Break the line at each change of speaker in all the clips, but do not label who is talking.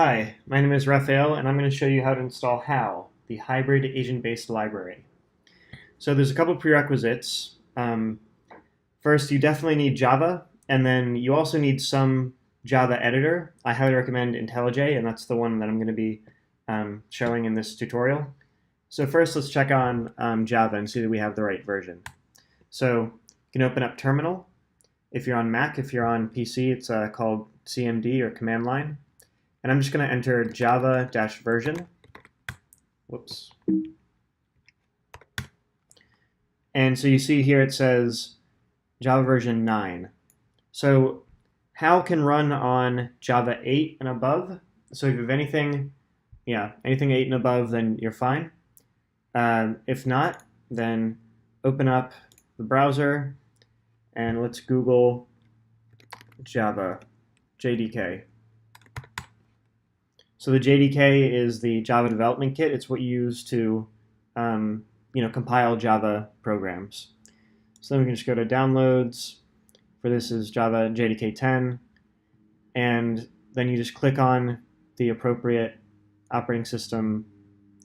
Hi, my name is Raphael, and I'm going to show you how to install HAL, the Hybrid Agent-Based Library. So there's a couple prerequisites. First, you definitely need Java, and then you also need some Java editor. I highly recommend IntelliJ, and that's the one that I'm going to be showing in this tutorial. So first, let's check on Java and see that we have the right version. So you can open up Terminal. If you're on Mac, if you're on PC, it's called CMD or command line. And I'm just going to enter java-version. Whoops. And so you see here it says Java version 9. So HAL can run on Java 8 and above. So if you have anything 8 and above, then you're fine. If not, then open up the browser and let's Google Java, JDK. So the JDK is the Java Development Kit. It's what you use to compile Java programs. So then we can just go to Downloads. For this is Java JDK 10. And then you just click on the appropriate operating system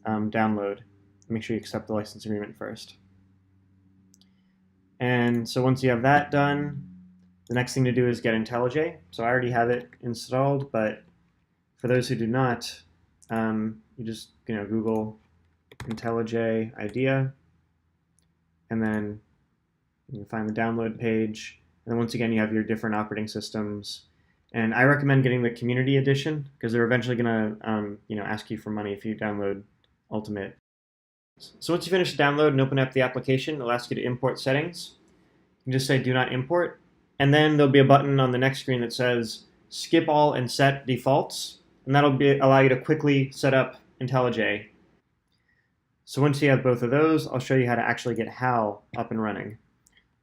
download. Make sure you accept the license agreement first. And so once you have that done, the next thing to do is get IntelliJ. So I already have it installed, but for those who do not, you just Google IntelliJ IDEA, and then you can find the download page. And then once again, you have your different operating systems. And I recommend getting the Community Edition because they're eventually going to ask you for money if you download Ultimate. So once you finish the download and open up the application, it'll ask you to import settings. You can just say Do Not Import, and then there'll be a button on the next screen that says Skip All and Set Defaults. And that'll allow you to quickly set up IntelliJ. So once you have both of those, I'll show you how to actually get HAL up and running.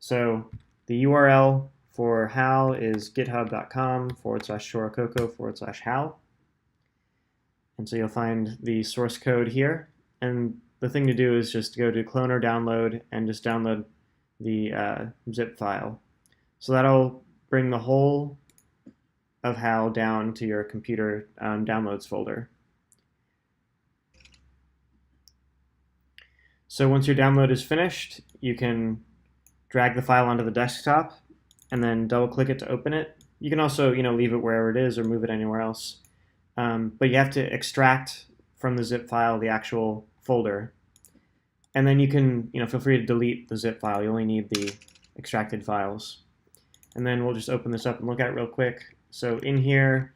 So the URL for HAL is github.com/shorococo/HAL. And so you'll find the source code here. And the thing to do is just go to clone or download and just download the zip file. So that'll bring the whole of HAL down to your computer downloads folder. So once your download is finished, you can drag the file onto the desktop and then double click it to open it. You can also leave it wherever it is or move it anywhere else. But you have to extract from the zip file the actual folder. And then you can feel free to delete the zip file. You only need the extracted files. And then we'll just open this up and look at it real quick. So in here,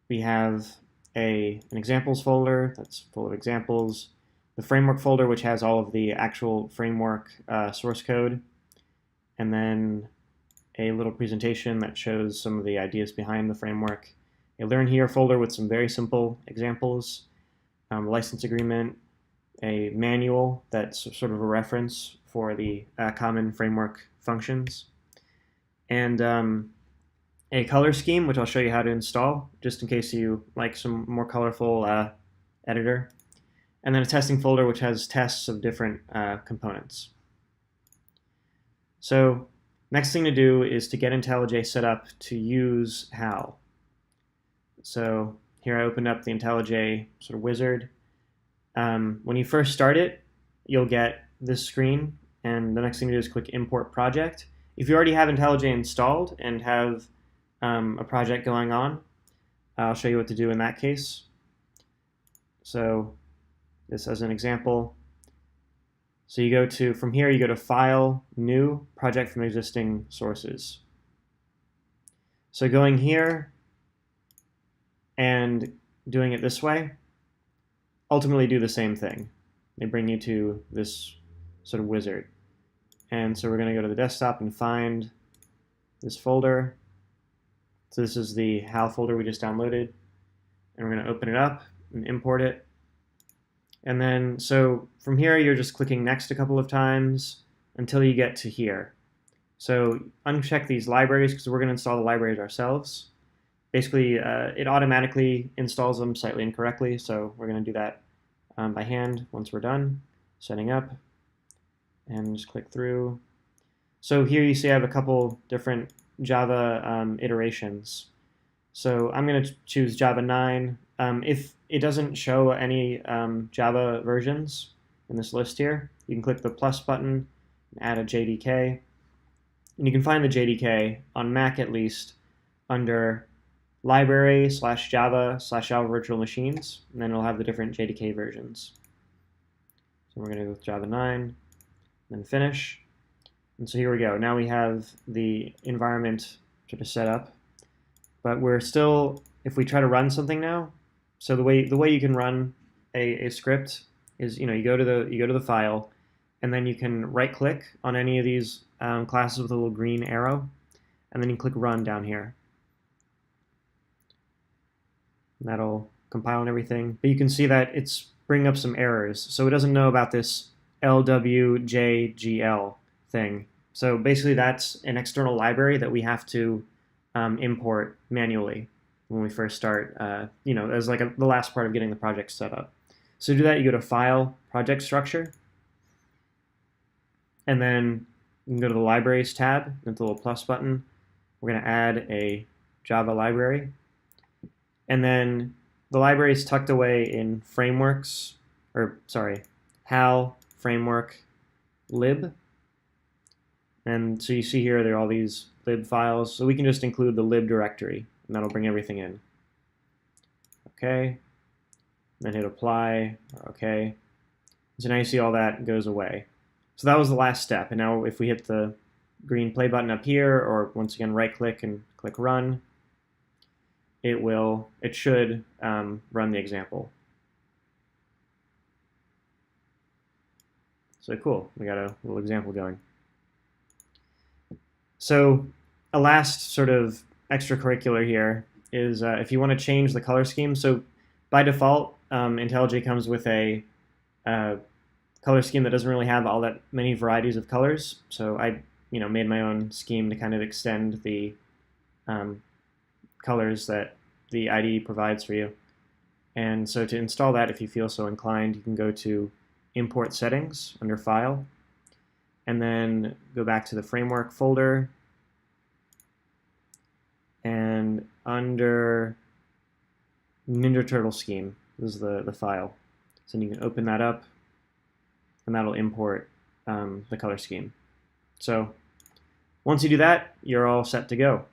we have an examples folder that's full of examples, the framework folder, which has all of the actual framework source code, and then a little presentation that shows some of the ideas behind the framework, a Learn Here folder with some very simple examples, license agreement, a manual that's sort of a reference for the common framework functions, and a color scheme, which I'll show you how to install, just in case you like some more colorful editor. And then a testing folder, which has tests of different components. So next thing to do is to get IntelliJ set up to use HAL. So here I opened up the IntelliJ sort of wizard. When you first start it, you'll get this screen, and the next thing to do is click Import Project. If you already have IntelliJ installed and have a project going on, I'll show you what to do in that case. So this as an example. So you go to, from here, you go to File, New, Project from Existing Sources. So going here and doing it this way ultimately do the same thing. They bring you to this sort of wizard. And so we're going to go to the desktop and find this folder. So this is the HAL folder we just downloaded. And we're going to open it up and import it. And then, so from here, you're just clicking next a couple of times until you get to here. So uncheck these libraries because we're going to install the libraries ourselves. Basically, it automatically installs them slightly incorrectly, so we're going to do that by hand once we're done setting up. And just click through. So here you see I have a couple different Java iterations. So I'm going to choose Java 9 If it doesn't show any Java versions in this list here, you can click the plus button and add a JDK. And you can find the JDK on Mac at least under library/java/java virtual machines, and then it'll have the different JDK versions. So we're going to go with Java 9, then finish. And so here we go. Now we have the environment sort of set up, but we're still, if we try to run something now, so the way you can run a script is, you go to the file, and then you can right click on any of these classes with a little green arrow, and then you click run down here. And that'll compile and everything. But you can see that it's bringing up some errors. So it doesn't know about this LWJGL thing. So basically that's an external library that we have to import manually when we first start, as like the last part of getting the project set up. So to do that, you go to File, Project Structure, and then you can go to the Libraries tab, and the little plus button. We're going to add a Java library. And then the library is tucked away in frameworks, HAL, framework, lib. And so you see here, there are all these lib files. So we can just include the lib directory, and that'll bring everything in. Okay. Then hit apply, okay. So now you see all that goes away. So that was the last step. And now if we hit the green play button up here, or once again right click and click run, it should run the example. So cool, we got a little example going. So a last sort of extracurricular here is if you want to change the color scheme. So by default, IntelliJ comes with a color scheme that doesn't really have all that many varieties of colors. So I made my own scheme to kind of extend the colors that the IDE provides for you. And so to install that, if you feel so inclined, you can go to Import Settings under File, and then go back to the Framework folder, and under Ninja Turtle Scheme, this is the file. So you can open that up, and that'll import the color scheme. So once you do that, you're all set to go.